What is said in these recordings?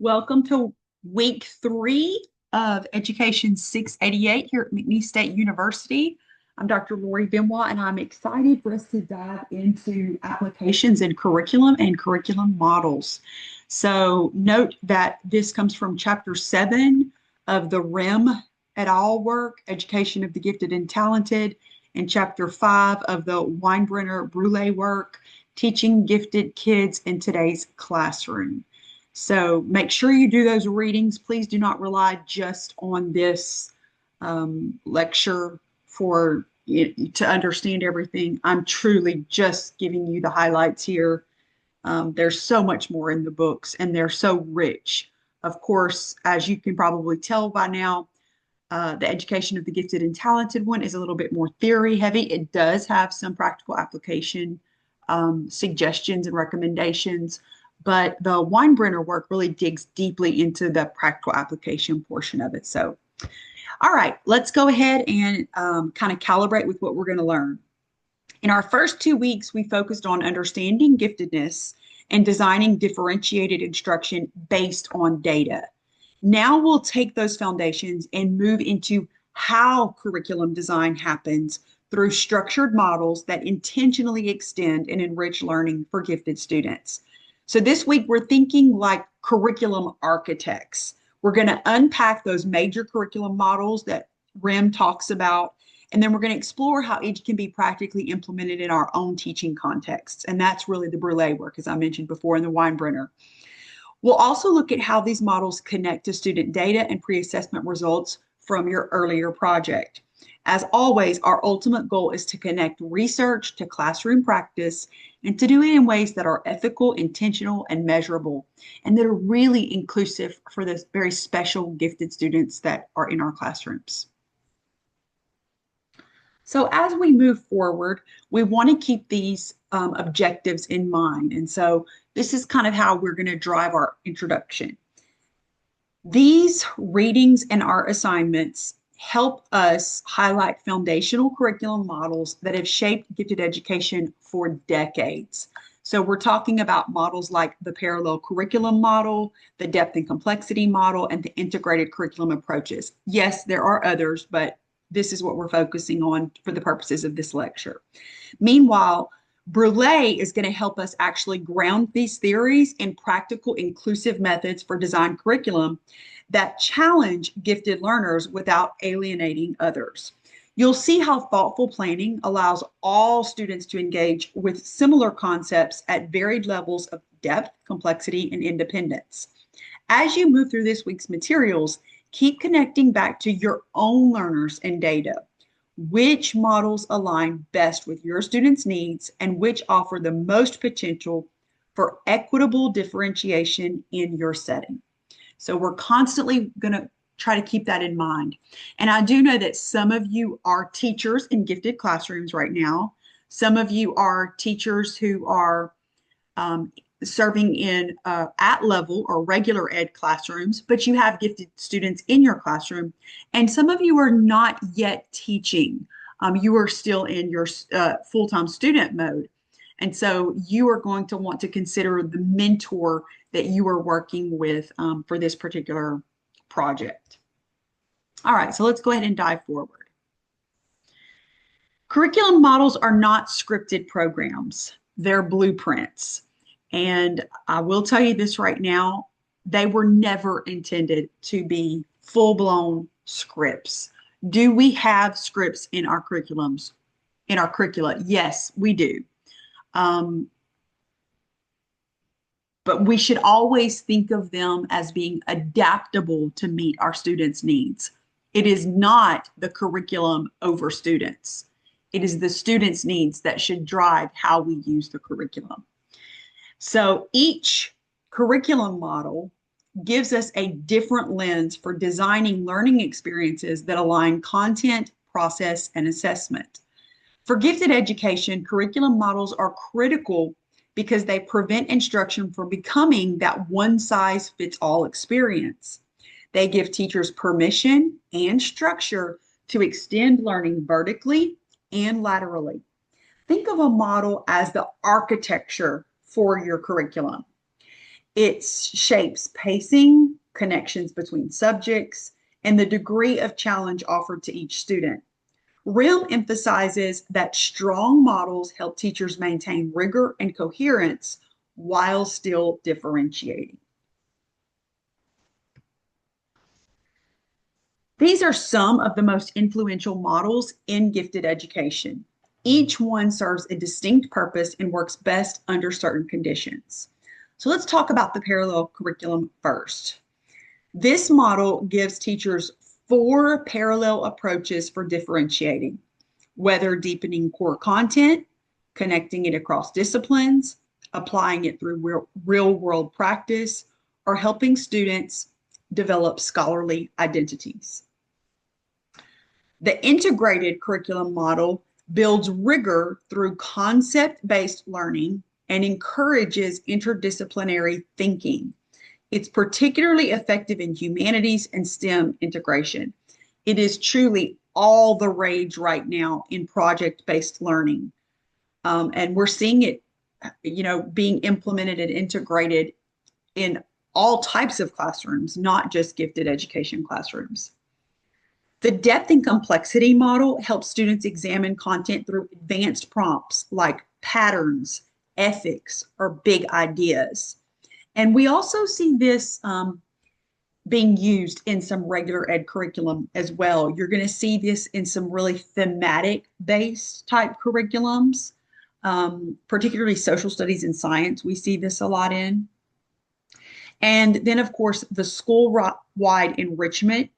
Welcome to week 3 of Education 688 here at McNeese State University. I'm Dr. Lori Benoit, and I'm excited for us to dive into applications in curriculum and curriculum models. So note that this comes from Chapter 7 of the RIM et al. Work, Education of the Gifted and Talented, and Chapter 5 of the Weinbrenner-Brule work, Teaching Gifted Kids in Today's Classroom. So make sure you do those readings. Please do not rely just on this lecture to understand everything. I'm truly just giving you the highlights here. There's so much more in the books, and they're so rich. Of course, as you can probably tell by now, the Education of the Gifted and Talented one is a little bit more theory heavy. It does have some practical application suggestions and recommendations, but the Weinbrenner work really digs deeply into the practical application portion of it. So, all right, let's go ahead and kind of calibrate with what we're going to learn. In our first 2 weeks, we focused on understanding giftedness and designing differentiated instruction based on data. Now we'll take those foundations and move into how curriculum design happens through structured models that intentionally extend and enrich learning for gifted students. So this week, we're thinking like curriculum architects. We're going to unpack those major curriculum models that RIM talks about, and then we're going to explore how each can be practically implemented in our own teaching contexts. And that's really the Brule work, as I mentioned before, in the Weinbrenner. We'll also look at how these models connect to student data and pre-assessment results from your earlier project. As always, our ultimate goal is to connect research to classroom practice and to do it in ways that are ethical, intentional, and measurable, and that are really inclusive for the very special gifted students that are in our classrooms. So as we move forward, we want to keep these objectives in mind. And so this is kind of how we're going to drive our introduction. These readings and our assignments help us highlight foundational curriculum models that have shaped gifted education for decades. So we're talking about models like the parallel curriculum model, the depth and complexity model, and the integrated curriculum approaches. Yes, there are others, but this is what we're focusing on for the purposes of this lecture. Meanwhile, Brule is going to help us actually ground these theories in practical, inclusive methods for design curriculum that challenge gifted learners without alienating others. You'll see how thoughtful planning allows all students to engage with similar concepts at varied levels of depth, complexity, and independence. As you move through this week's materials, keep connecting back to your own learners and data. Which models align best with your students' needs and which offer the most potential for equitable differentiation in your setting? So we're constantly going to try to keep that in mind. And I do know that some of you are teachers in gifted classrooms right now. Some of you are teachers who are serving in at-level or regular ed classrooms, but you have gifted students in your classroom. And some of you are not yet teaching. You are still in your full-time student mode. And so you are going to want to consider the mentor that you are working with for this particular project. All right, so let's go ahead and dive forward. Curriculum models are not scripted programs. They're blueprints. And I will tell you this right now, they were never intended to be full-blown scripts. Do we have scripts in our curriculums, in our curricula? Yes, we do. But we should always think of them as being adaptable to meet our students' needs. It is not the curriculum over students. It is the students' needs that should drive how we use the curriculum. So each curriculum model gives us a different lens for designing learning experiences that align content, process, and assessment. For gifted education, curriculum models are critical because they prevent instruction from becoming that one-size-fits-all experience. They give teachers permission and structure to extend learning vertically and laterally. Think of a model as the architecture for your curriculum. It shapes pacing, connections between subjects, and the degree of challenge offered to each student. RIM emphasizes that strong models help teachers maintain rigor and coherence while still differentiating. These are some of the most influential models in gifted education. Each one serves a distinct purpose and works best under certain conditions. So let's talk about the parallel curriculum first. This model gives teachers 4 parallel approaches for differentiating, whether deepening core content, connecting it across disciplines, applying it through real-world practice, or helping students develop scholarly identities. The integrated curriculum model builds rigor through concept-based learning and encourages interdisciplinary thinking. It's particularly effective in humanities and STEM integration. It is truly all the rage right now in project-based learning. And we're seeing it, being implemented and integrated in all types of classrooms, not just gifted education classrooms. The depth and complexity model helps students examine content through advanced prompts like patterns, ethics, or big ideas. And we also see this being used in some regular ed curriculum as well. You're going to see this in some really thematic-based type curriculums, particularly social studies and science. We see this a lot in. And then, of course, the school-wide enrichment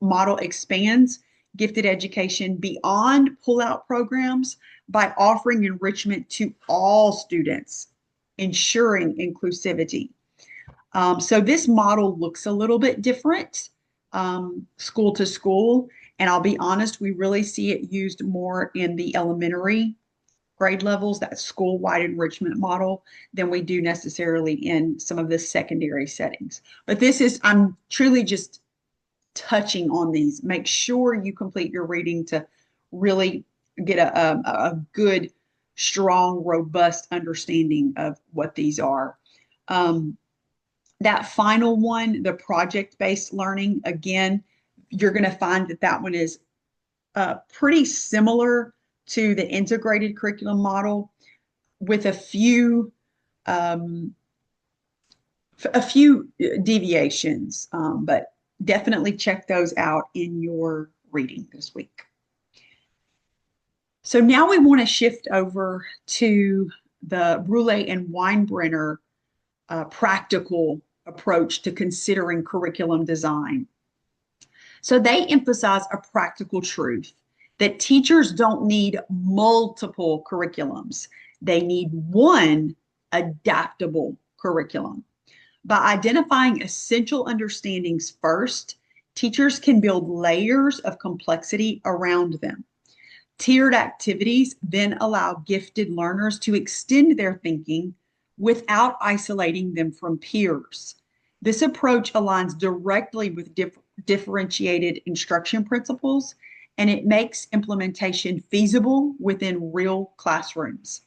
model expands gifted education beyond pull-out programs by offering enrichment to all students, ensuring inclusivity. So this model looks a little bit different school to school. And I'll be honest, we really see it used more in the elementary grade levels, that school-wide enrichment model, than we do necessarily in some of the secondary settings. But I'm truly just touching on these. Make sure you complete your reading to really get a good, strong, robust understanding of what these are. That final one, the project-based learning, again, you're going to find that one is pretty similar to the integrated curriculum model with a few deviations, but definitely check those out in your reading this week. So now we want to shift over to the Brule and Weinbrenner practical approach to considering curriculum design. So they emphasize a practical truth that teachers don't need multiple curriculums. They need one adaptable curriculum. By identifying essential understandings first, teachers can build layers of complexity around them. Tiered activities then allow gifted learners to extend their thinking without isolating them from peers. This approach aligns directly with differentiated instruction principles, and it makes implementation feasible within real classrooms.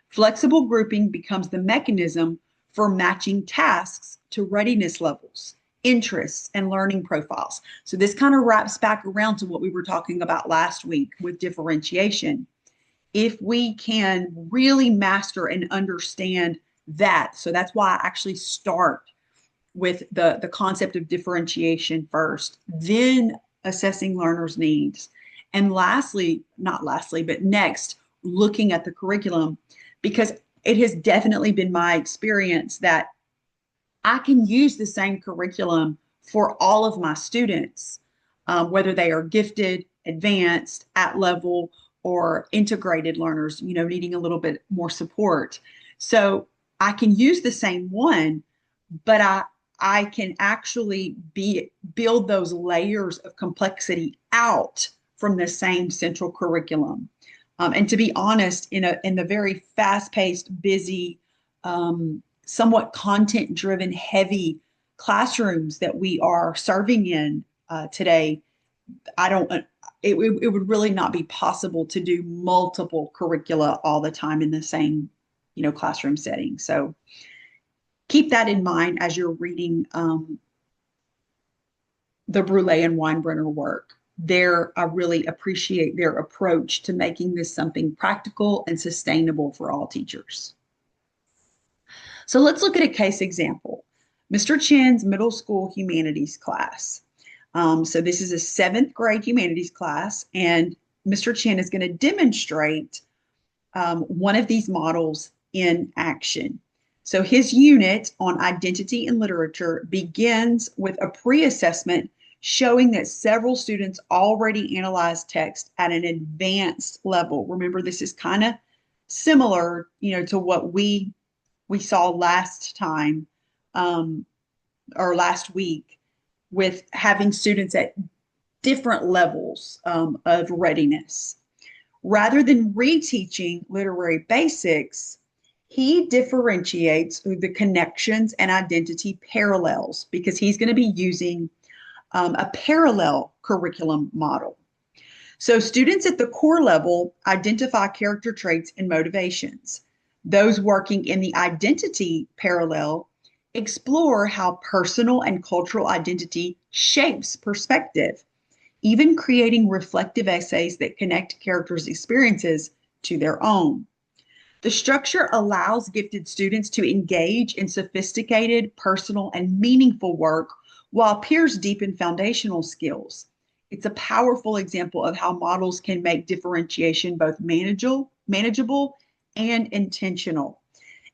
Flexible grouping becomes the mechanism for matching tasks to readiness levels, interests, and learning profiles. So this kind of wraps back around to what we were talking about last week with differentiation. If we can really master and understand that, so that's why I actually start with the concept of differentiation first, then assessing learners' needs. And next, looking at the curriculum, because it has definitely been my experience that I can use the same curriculum for all of my students, whether they are gifted, advanced, at level, or integrated learners, needing a little bit more support. So I can use the same one, but I can actually build those layers of complexity out from the same central curriculum. And to be honest, in the very fast-paced, busy, somewhat content-driven, heavy classrooms that we are serving in today, it would really not be possible to do multiple curricula all the time in the same, classroom setting. So keep that in mind as you're reading the Brule and Weinbrenner work. I really appreciate their approach to making this something practical and sustainable for all teachers. So let's look at a case example. Mr. Chen's middle school humanities class. So this is a 7th grade humanities class, and Mr. Chen is going to demonstrate one of these models in action. So his unit on identity and literature begins with a pre-assessment showing that several students already analyze text at an advanced level. Remember, this is kind of similar, to what we saw last time or last week with having students at different levels of readiness. Rather than reteaching literary basics, he differentiates through the connections and identity parallels because he's going to be using a parallel curriculum model. So students at the core level identify character traits and motivations. Those working in the identity parallel explore how personal and cultural identity shapes perspective, even creating reflective essays that connect characters' experiences to their own. The structure allows gifted students to engage in sophisticated, personal, and meaningful work while peers deepen foundational skills. It's a powerful example of how models can make differentiation both manageable and intentional.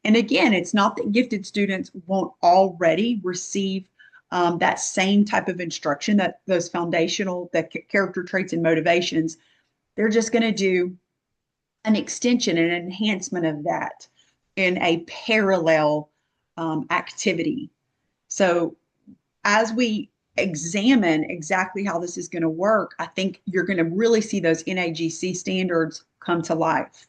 And again, it's not that gifted students won't already receive that same type of instruction, that those foundational, the character traits and motivations. They're just going to do an extension and an enhancement of that in a parallel activity. So as we examine exactly how this is going to work, I think you're going to really see those NAGC standards come to life.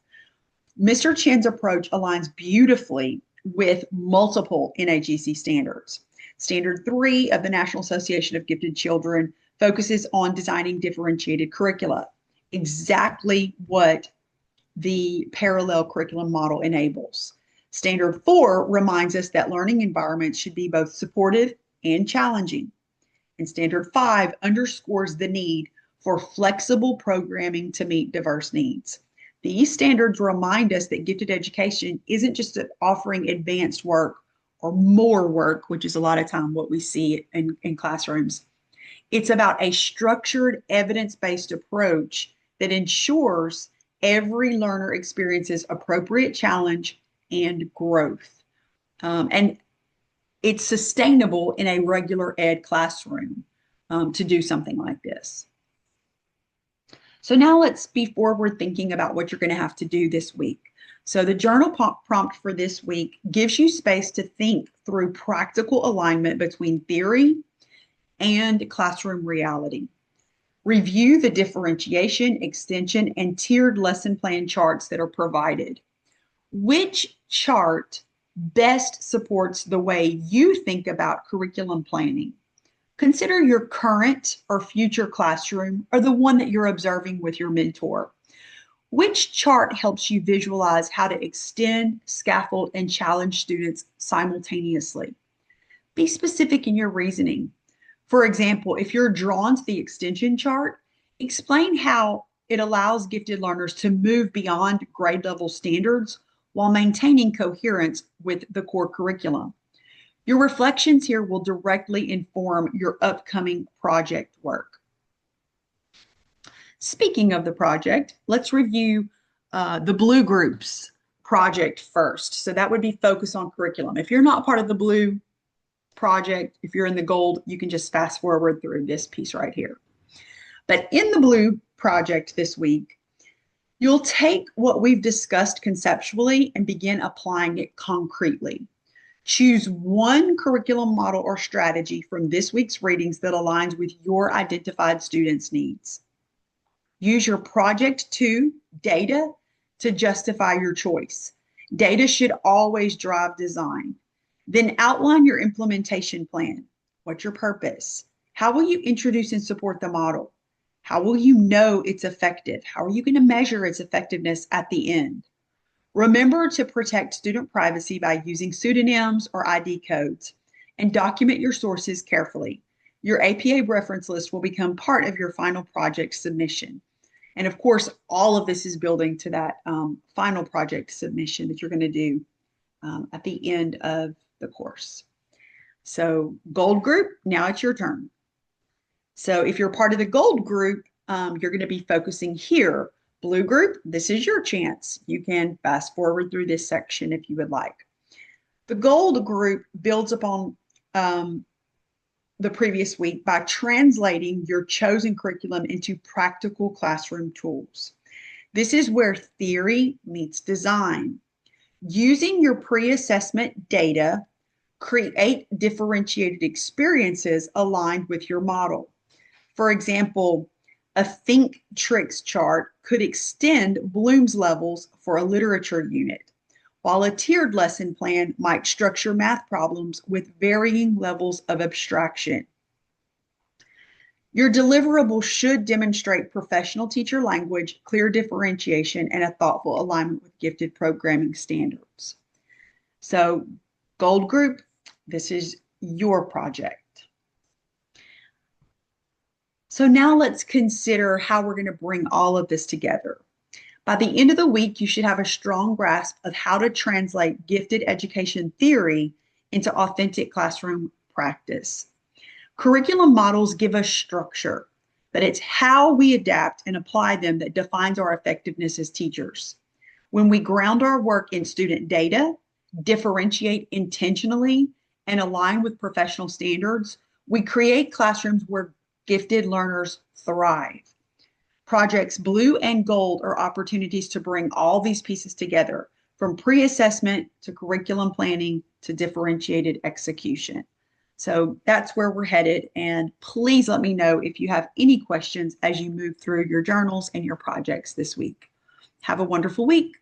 Mr. Chen's approach aligns beautifully with multiple NAGC standards. Standard 3 of the National Association of Gifted Children focuses on designing differentiated curricula, exactly what the parallel curriculum model enables. Standard 4 reminds us that learning environments should be both supportive and challenging. And Standard 5 underscores the need for flexible programming to meet diverse needs. These standards remind us that gifted education isn't just offering advanced work or more work, which is a lot of time what we see in classrooms. It's about a structured, evidence-based approach that ensures every learner experiences appropriate challenge and growth. And it's sustainable in a regular ed classroom to do something like this. So now let's be forward thinking about what you're going to have to do this week. So the journal prompt for this week gives you space to think through practical alignment between theory and classroom reality. Review the differentiation, extension, and tiered lesson plan charts that are provided. Which chart best supports the way you think about curriculum planning? Consider your current or future classroom or the one that you're observing with your mentor. Which chart helps you visualize how to extend, scaffold, and challenge students simultaneously? Be specific in your reasoning. For example, if you're drawn to the extension chart, explain how it allows gifted learners to move beyond grade level standards while maintaining coherence with the core curriculum. Your reflections here will directly inform your upcoming project work. Speaking of the project, let's review the blue group's project first. So that would be focus on curriculum. If you're not part of the blue project, if you're in the gold, you can just fast forward through this piece right here. But in the blue project this week, you'll take what we've discussed conceptually and begin applying it concretely. Choose one curriculum model or strategy from this week's readings that aligns with your identified students' needs. Use your Project 2 data to justify your choice. Data should always drive design. Then outline your implementation plan. What's your purpose? How will you introduce and support the model? How will you know it's effective? How are you going to measure its effectiveness at the end? Remember to protect student privacy by using pseudonyms or ID codes and document your sources carefully. Your APA reference list will become part of your final project submission. And of course, all of this is building to that final project submission that you're going to do at the end of the course. So gold group, now it's your turn. So if you're part of the gold group, you're going to be focusing here. Blue group, this is your chance. You can fast forward through this section if you would like. The gold group builds upon the previous week by translating your chosen curriculum into practical classroom tools. This is where theory meets design. Using your pre-assessment data, create differentiated experiences aligned with your model. For example, a Think Tricks chart could extend Bloom's levels for a literature unit, while a tiered lesson plan might structure math problems with varying levels of abstraction. Your deliverable should demonstrate professional teacher language, clear differentiation, and a thoughtful alignment with gifted programming standards. So, gold group, this is your project. So now let's consider how we're going to bring all of this together. By the end of the week, you should have a strong grasp of how to translate gifted education theory into authentic classroom practice. Curriculum models give us structure, but it's how we adapt and apply them that defines our effectiveness as teachers. When we ground our work in student data, differentiate intentionally, and align with professional standards, we create classrooms where gifted learners thrive. Projects Blue and Gold are opportunities to bring all these pieces together, from pre-assessment to curriculum planning to differentiated execution. So that's where we're headed. And please let me know if you have any questions as you move through your journals and your projects this week. Have a wonderful week.